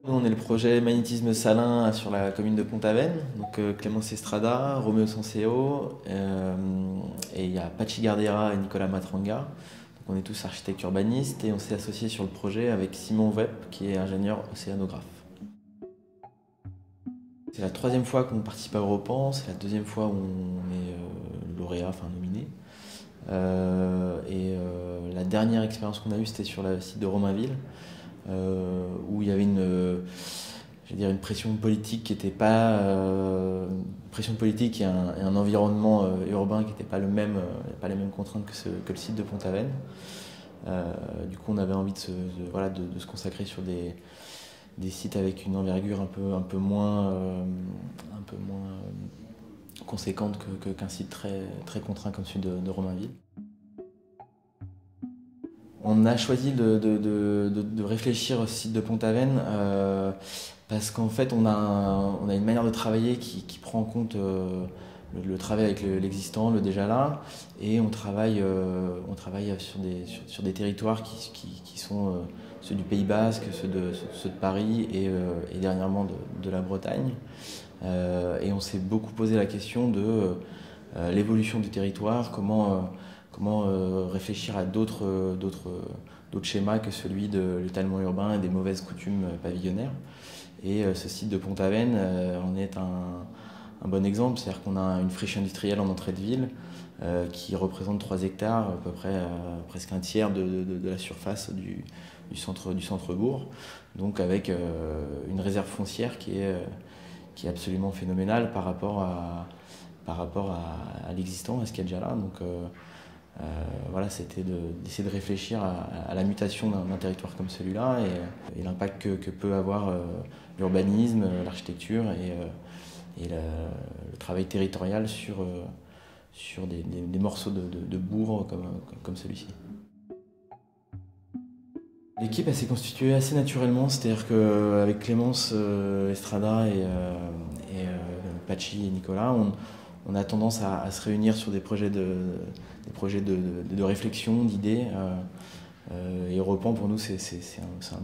Nous, on est le projet Magnétisme Salin sur la commune de Pont-Aven, donc Clémence Estrada, Roméo Sanseo, et il y a Pachi Gardera et Nicolas Matranga. Donc on est tous architectes urbanistes et on s'est associé sur le projet avec Simon Webb qui est ingénieur océanographe. C'est la troisième fois qu'on participe à Europan, c'est la deuxième fois où on est lauréat, enfin nominé. La dernière expérience qu'on a eue, c'était sur le site de Romainville, où il y avait une pression politique qui n'était pas pression politique et un environnement urbain qui n'était pas pas les mêmes contraintes que le site de Pont-Aven. Du coup, on avait envie de se consacrer sur des sites avec une envergure un peu moins conséquente qu'un site très contraint comme celui de Romainville. On a choisi de réfléchir au site de Pont-Aven parce qu'en fait on a une manière de travailler qui prend en compte le travail avec l'existant, le déjà là, et on travaille sur des territoires qui sont ceux du Pays Basque, ceux de Paris et dernièrement de la Bretagne. Et on s'est beaucoup posé la question de l'évolution du territoire, comment réfléchir à d'autres schémas que celui de l'étalement urbain et des mauvaises coutumes pavillonnaires. Et ce site de Pont-Aven en est un bon exemple, c'est-à-dire qu'on a une friche industrielle en entrée de ville qui représente 3 hectares, à peu près presque un tiers de la surface du centre-bourg, donc avec une réserve foncière qui est absolument phénoménale par rapport à l'existant, à ce qu'il y a déjà là. Donc voilà, c'était d'essayer de réfléchir à la mutation d'un territoire comme celui-là et l'impact que peut avoir l'urbanisme, l'architecture et le travail territorial sur des morceaux de bourg comme celui-ci. L'équipe s'est constituée assez naturellement, c'est-à-dire qu'avec Clémence Estrada et Pachi et Nicolas, on a tendance à se réunir sur des projets de réflexion, d'idées. Et Europan, pour nous, c'est un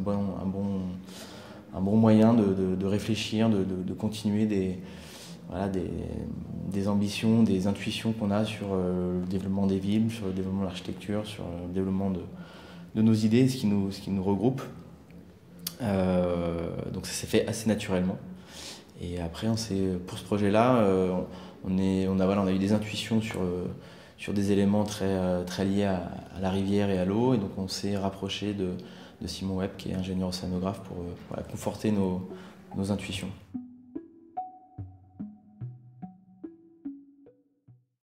bon moyen de réfléchir, de continuer des ambitions, des intuitions qu'on a sur le développement des villes, sur le développement de l'architecture, sur le développement de nos idées, ce qui nous regroupe. Donc ça s'est fait assez naturellement. Et après, pour ce projet-là, on a eu des intuitions sur des éléments très liés à la rivière et à l'eau. Et donc on s'est rapproché de Simon Webb, qui est ingénieur océanographe, pour conforter nos intuitions.